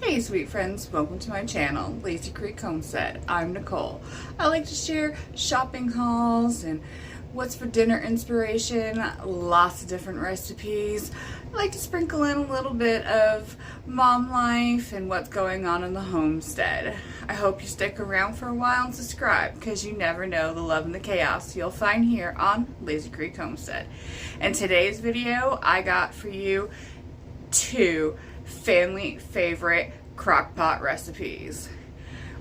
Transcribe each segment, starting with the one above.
Hey sweet friends, welcome to my channel, Lazy Creek Homestead. I'm Nicole. I like to share shopping hauls and what's for dinner inspiration, lots of different recipes. I like to sprinkle in a little bit of mom life and what's going on in the homestead. I hope you stick around for a while and subscribe because you never know the love and the chaos you'll find here on Lazy Creek Homestead. In today's video, I got for you two family favorite crockpot recipes.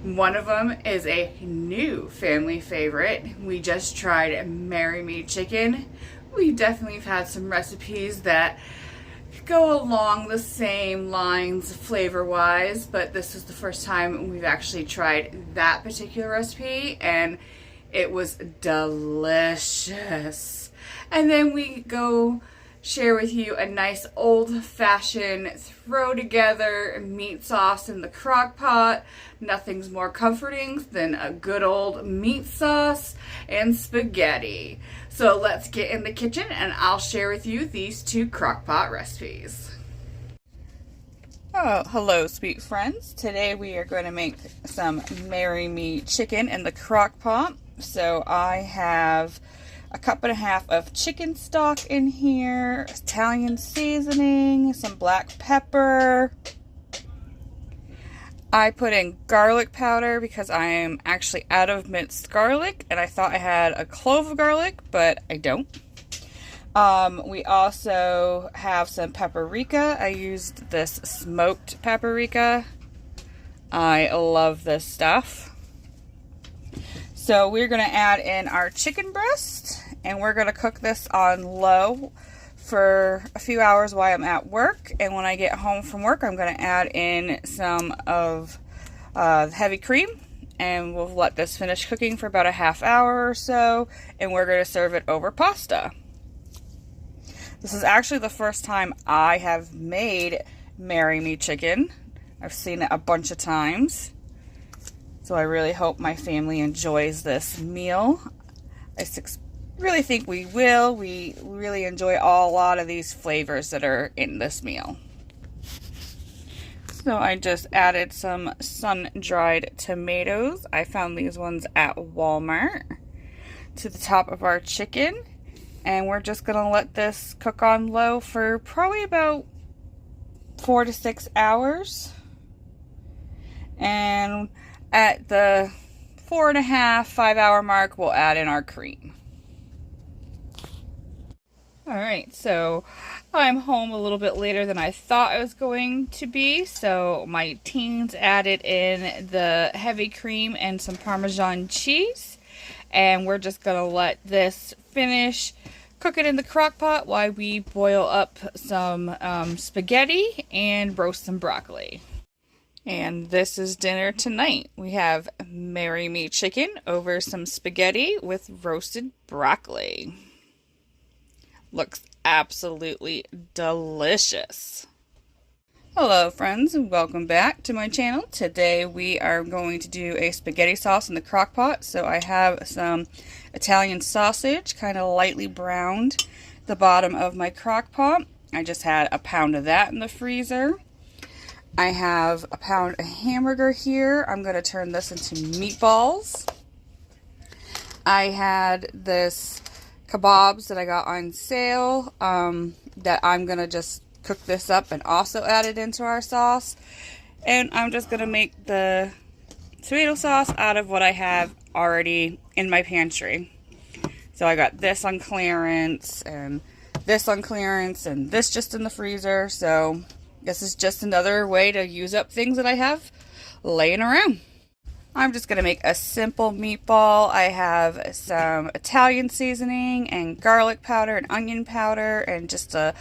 One of them is a new family favorite. We just tried Merry Meat chicken. We definitely have had some recipes that go along the same lines flavor wise, but this is the first time we've actually tried that particular recipe and it was delicious. And then we go share with you a nice old-fashioned throw together meat sauce in the crock pot. Nothing's more comforting than a good old meat sauce and spaghetti. So let's get in the kitchen and I'll share with you these two crock pot recipes. Oh, hello sweet friends. Today we are going to make some Merry Meat chicken in the crock pot. So I have a cup and a half of chicken stock in here, Italian seasoning, some black pepper. I put in garlic powder because I am actually out of minced garlic and I thought I had a clove of garlic, but I don't. We also have some paprika. I used this smoked paprika. I love this stuff. So we're going to add in our chicken breast and we're going to cook this on low for a few hours while I'm at work. And when I get home from work, I'm going to add in some of heavy cream and we'll let this finish cooking for about a half hour or so. And we're going to serve it over pasta. This is actually the first time I have made Merry Meat chicken. I've seen it a bunch of times. So I really hope my family enjoys this meal. I really think we will. We really enjoy a lot of these flavors that are in this meal. So I just added some sun-dried tomatoes. I found these ones at Walmart to the top of our chicken. And we're just going to let this cook on low for probably about 4 to 6 hours. And at the 4.5, 5 hour mark, we'll add in our cream. Alright, so I'm home a little bit later than I thought I was going to be. So my teens added in the heavy cream and some Parmesan cheese. And we're just going to let this finish cooking in the crock pot while we boil up some spaghetti and roast some broccoli. And this is dinner tonight. We have Merry Meat chicken over some spaghetti with roasted broccoli. Looks absolutely delicious. Hello friends and welcome back to my channel. Today we are going to do a spaghetti sauce in the crock pot. So I have some Italian sausage, kind of lightly browned, at the bottom of my crock pot. I just had a pound of that in the freezer. I have a pound of hamburger here. I'm going to turn this into meatballs. I had this kebabs that I got on sale that I'm going to just cook this up and also add it into our sauce. And I'm just going to make the tomato sauce out of what I have already in my pantry. So I got this on clearance and this on clearance and this just in the freezer. So this is just another way to use up things that I have laying around. I'm just going to make a simple meatball. I have some Italian seasoning and garlic powder and onion powder and just a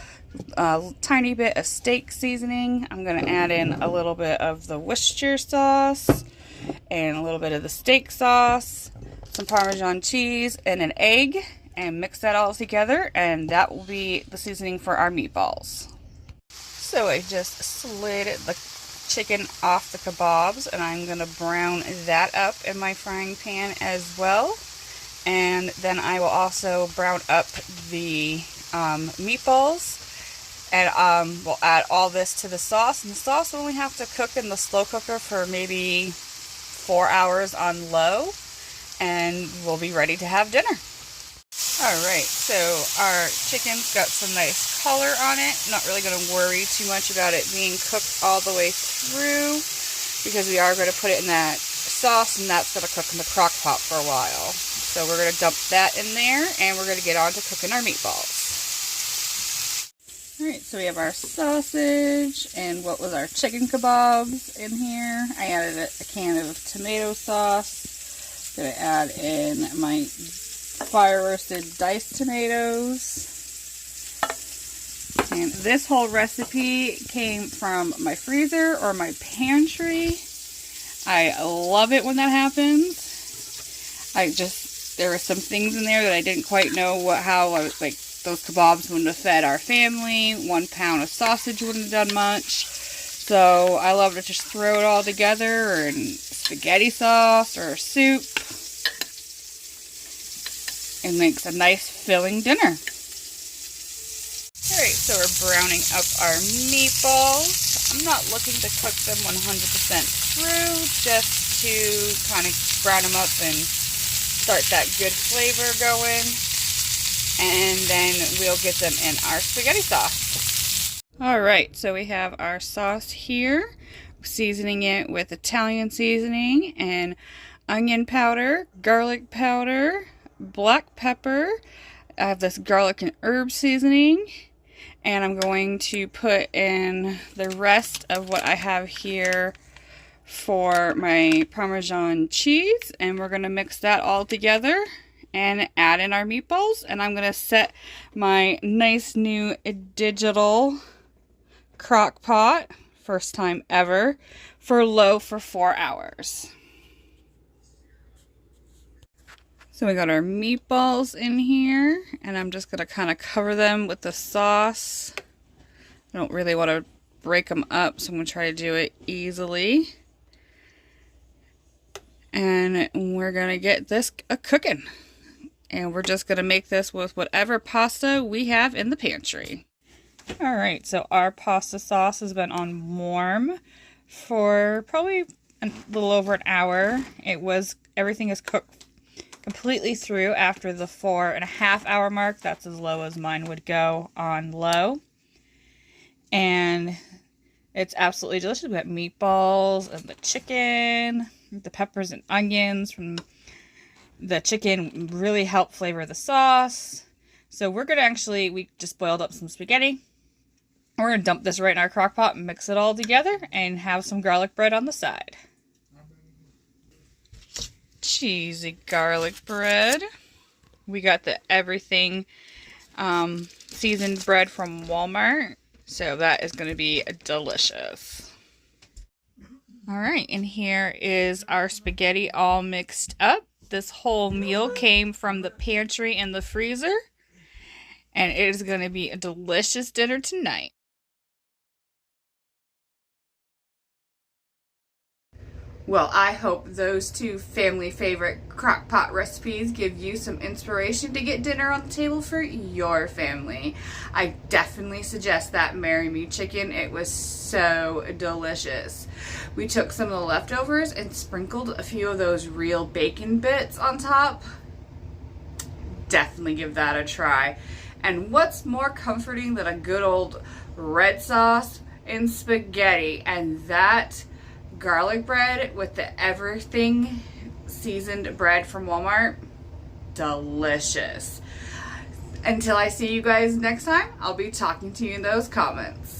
tiny bit of steak seasoning. I'm going to add in a little bit of the Worcestershire sauce and a little bit of the steak sauce, some Parmesan cheese and an egg, and mix that all together, and that will be the seasoning for our meatballs. So I just slid the chicken off the kebabs and I'm going to brown that up in my frying pan as well. And then I will also brown up the meatballs And we'll add all this to the sauce, and the sauce will only have to cook in the slow cooker for maybe 4 hours on low, and we'll be ready to have dinner. Alright, so our chicken's got some nice color on it. Not really going to worry too much about it being cooked all the way through, because we are going to put it in that sauce, and that's going to cook in the crock pot for a while. So we're going to dump that in there, and we're going to get on to cooking our meatballs. Alright, so we have our sausage, and what was our chicken kebabs in here. I added a can of tomato sauce. Going to add in my fire roasted diced tomatoes. And this whole recipe came from my freezer or my pantry. I love it when that happens. There were some things in there that I didn't quite know how I was like, those kebabs wouldn't have fed our family. 1 pound of sausage wouldn't have done much. So I love to just throw it all together, or in spaghetti sauce or soup. It makes a nice filling dinner. Alright, so we're browning up our meatballs. I'm not looking to cook them 100% through, just to kind of brown them up and start that good flavor going. And then we'll get them in our spaghetti sauce. Alright, so we have our sauce here. Seasoning it with Italian seasoning and onion powder, garlic powder, black pepper. I have this garlic and herb seasoning. And I'm going to put in the rest of what I have here for my Parmesan cheese. And we're going to mix that all together and add in our meatballs. And I'm going to set my nice new digital crock pot, first time ever, for low for 4 hours. So we got our meatballs in here, and I'm just going to kind of cover them with the sauce. I don't really want to break them up, so I'm going to try to do it easily. And we're going to get this cooking. And we're just going to make this with whatever pasta we have in the pantry. Alright, so our pasta sauce has been on warm for probably a little over an hour. Everything is cooked completely through after the 4.5 hour mark. That's as low as mine would go on low. And it's absolutely delicious. We got meatballs and the chicken, the peppers and onions from the chicken really help flavor the sauce. So we're going to we just boiled up some spaghetti. We're going to dump this right in our crock pot and mix it all together and have some garlic bread on the side. Cheesy garlic bread. We got the everything seasoned bread from Walmart. So that is going to be delicious. Alright, and here is our spaghetti all mixed up. This whole meal came from the pantry and the freezer. And it is going to be a delicious dinner tonight. Well, I hope those two family favorite crock pot recipes give you some inspiration to get dinner on the table for your family. I definitely suggest that Marry Me chicken. It was so delicious. We took some of the leftovers and sprinkled a few of those real bacon bits on top. Definitely give that a try. And what's more comforting than a good old red sauce and spaghetti, and that garlic bread with the everything seasoned bread from Walmart? Delicious. Until I see you guys next time, I'll be talking to you in those comments.